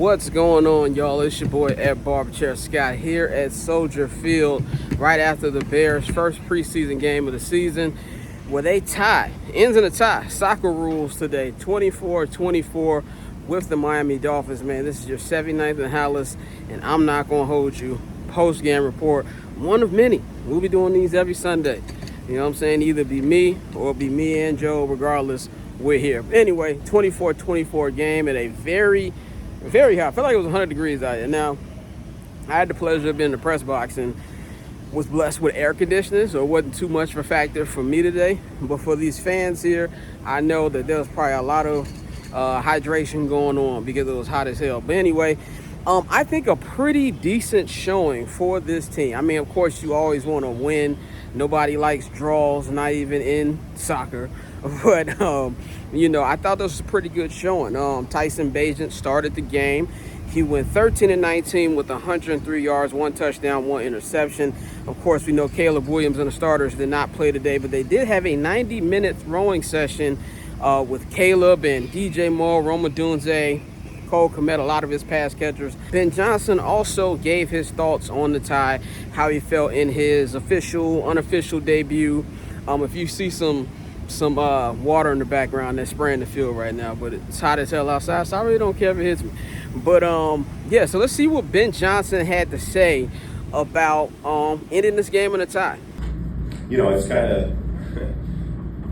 What's going on, y'all? It's your boy at Barberchair Scott here at Soldier Field right after the Bears' first preseason game of the season, where they ends in a tie. Soccer rules today, 24-24 with the Miami Dolphins. Man, this is your 79th in Hallis, and I'm not going to hold you. Post-game report, one of many. We'll be doing these every Sunday. You know what I'm saying? Either be me or be me and Joe. Regardless, we're here. Anyway, 24-24 game at a very hot. I felt like it was 100 degrees out here. Now, I had the pleasure of being in the press box and was blessed with air conditioning, so it wasn't too much of a factor for me today. But for these fans here, I know that there was probably a lot of hydration going on because it was hot as hell. But anyway, I think a pretty decent showing for this team. I mean, of course, you always want to win. Nobody likes draws, not even in soccer. But, you know, I thought this was a pretty good showing. Tyson Campbell started the game. He went 13-19 with 103 yards, 1 touchdown, 1 interception. Of course, we know Caleb Williams and the starters did not play today, but they did have a 90-minute throwing session with Caleb and DJ Moore, Roma Dunze, Cole Kmet, a lot of his pass catchers. Ben Johnson also gave his thoughts on the tie, how he felt in his unofficial debut. If you see some water in the background, that's spraying the field right now, but it's hot as hell outside, so I really don't care if it hits me. But yeah, so let's see what Ben Johnson had to say about ending this game in a tie. You know, it's kind of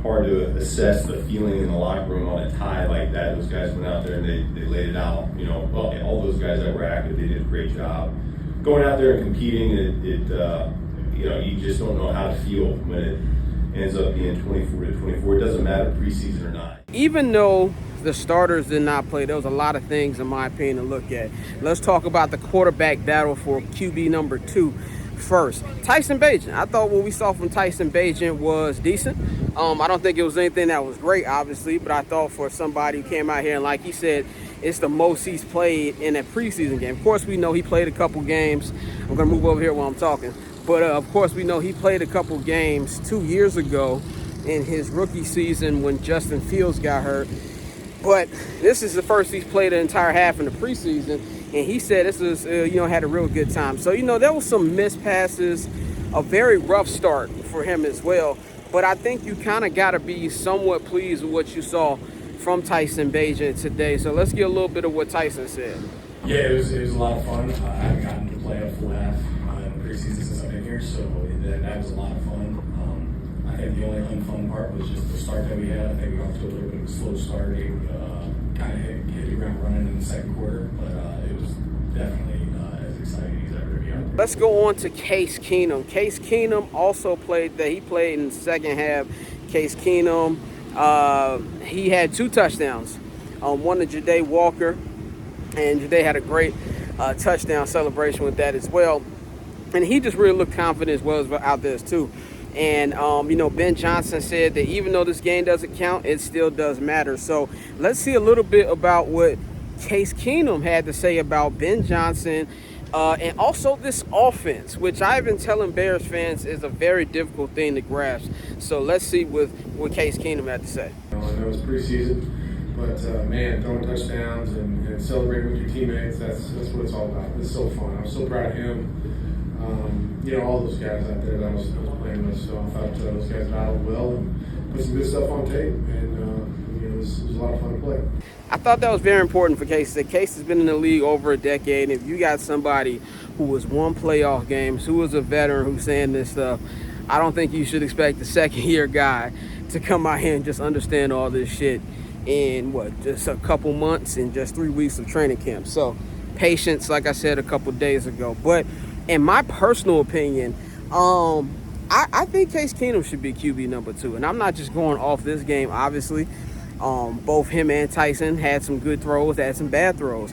hard to assess the feeling in the locker room on a tie like that. Those guys went out there and they laid it out. You know, well, all those guys that were active, they did a great job going out there and competing. You know, you just don't know how to feel when it ends up being 24-24. It doesn't matter preseason or not. Even though the starters did not play, there was a lot of things, in my opinion, to look at. Let's talk about the quarterback battle for QB number 2 first. Tyson Campbell. I thought what we saw from Tyson Campbell was decent. I don't think it was anything that was great, obviously, but I thought for somebody who came out here and, like he said, it's the most he's played in a preseason game. Of course, we know he played a couple games. I'm going to move over here while I'm talking. But, of course, we know he played a couple games 2 years ago in his rookie season when Justin Fields got hurt. But this is the first he's played an entire half in the preseason. And he said this is, had a real good time. So, there was some missed passes, a very rough start for him as well. But I think you kind of got to be somewhat pleased with what you saw from Tyson Campbell today. So let's get a little bit of what Tyson said. Yeah, it was a lot of fun. I haven't gotten to play a full half in preseason since I've been here, so that was a lot of fun. I think the only unfun part was just the start that we had. I think we got to a little bit of a slow start. It kind of hit the ground running in the second quarter, but it was definitely as exciting as ever to be out there. Let's go on to Case Keenum. Case Keenum also played that. He played in the second half. Case Keenum, he had 2 touchdowns. One to Ja'Day Walker, and Ja'Day had a great touchdown celebration with that as well. And he just really looked confident as well as out there too. And, Ben Johnson said that even though this game doesn't count, it still does matter. So let's see a little bit about what Case Keenum had to say about Ben Johnson and also this offense, which I've been telling Bears fans is a very difficult thing to grasp. So let's see what Case Keenum had to say. I know it was preseason, but man, throwing touchdowns and celebrating with your teammates, that's what it's all about. It's so fun. I'm so proud of him. All those guys out there that I was playing with, so I thought those guys battled well and put some good stuff on tape, and it was a lot of fun to play. I thought that was very important for Case. Case has been in the league over a decade, and if you got somebody who was won playoff games, who was a veteran who's saying this stuff, I don't think you should expect the second-year guy to come out here and just understand all this shit in, just a couple months and just 3 weeks of training camp. So patience, like I said a couple days ago. But in my personal opinion, I think Case Keenum should be QB number 2. And I'm not just going off this game, obviously. Both him and Tyson had some good throws, had some bad throws.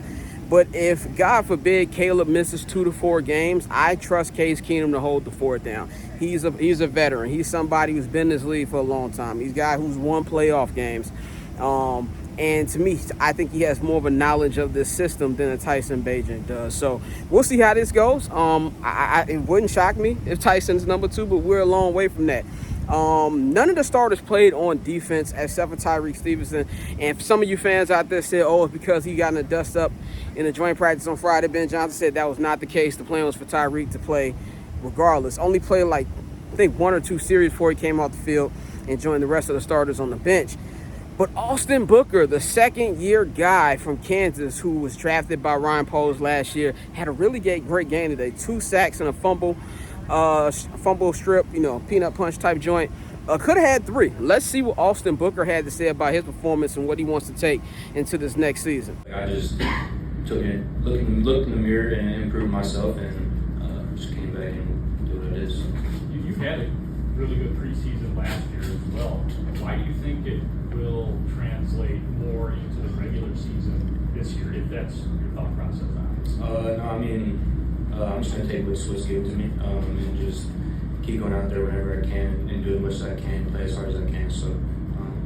But if, God forbid, Caleb misses 2 to 4 games, I trust Case Keenum to hold the fort down. He's a veteran. He's somebody who's been in this league for a long time. He's a guy who's won playoff games. And to me, I think he has more of a knowledge of this system than a Tyson Campbell does. So we'll see how this goes. It wouldn't shock me if Tyson's number 2, but we're a long way from that. None of the starters played on defense except for Tyreek Stevenson. And some of you fans out there said, oh, it's because he got in a dust up in the joint practice on Friday. Ben Johnson said that was not the case. The plan was for Tyreek to play regardless. Only played like, I think, 1 or 2 series before he came off the field and joined the rest of the starters on the bench. But Austin Booker, the second-year guy from Kansas who was drafted by Ryan Poles last year, had a really great game today. 2 sacks and a fumble strip, peanut punch type joint. Could have had 3. Let's see what Austin Booker had to say about his performance and what he wants to take into this next season. I just took it, looked in the mirror and improved myself, and just came back and did what it is. You had a really good preseason last year as well. Why do you think it will translate more into the regular season this year, if that's your thought process on it? No, I mean, I'm just going to take what Swiss gave to me and just keep going out there whenever I can and do as much as I can, play as hard as I can. So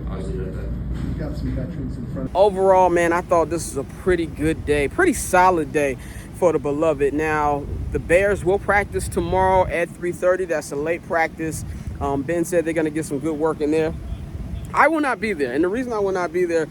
I'll just leave it at that. You've got some veterans in front. Overall, man, I thought this was a pretty good day, pretty solid day for the beloved. Now, the Bears will practice tomorrow at 3:30. That's a late practice. Ben said they're going to get some good work in there. I will not be there, and the reason I will not be there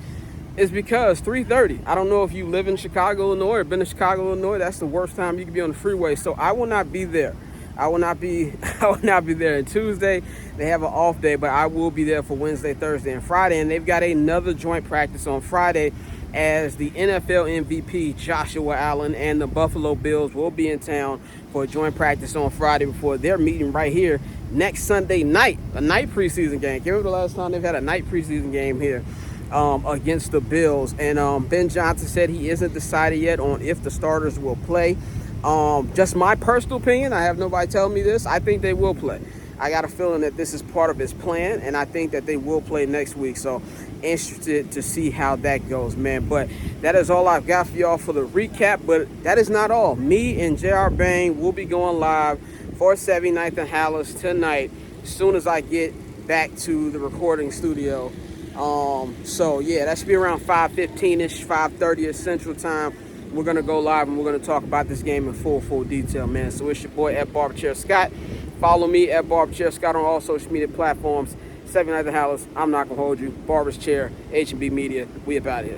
is because 3:30. I don't know if you live in Chicago, Illinois, or been to Chicago, Illinois. That's the worst time you can be on the freeway. So I will not be there. I will not be there. And Tuesday, they have an off day, but I will be there for Wednesday, Thursday, and Friday. And they've got another joint practice on Friday, as the NFL MVP Joshua Allen and the Buffalo Bills will be in town for a joint practice on Friday before their meeting right here next Sunday night, a night preseason game. Can you remember the last time they've had a night preseason game here against the Bills? And Ben Johnson said he isn't decided yet on if the starters will play. Just my personal opinion, I have nobody telling me this, I think they will play. I got a feeling that this is part of his plan, and I think that they will play next week. So interested to see how that goes, man. But that is all I've got for y'all for the recap. But that is not all. Me and J.R. Bain will be going live for 79th and Hallis tonight as soon as I get back to the recording studio. So yeah, that should be around 5:15ish, 5:30ish Central Time. We're going to go live and we're going to talk about this game in full detail, man. So it's your boy at Barberchair Scott. Follow me at Barberchair Scott on all social media platforms. 79th and Hallis. I'm not going to hold you. Barber's Chair, HNB Media. We about here.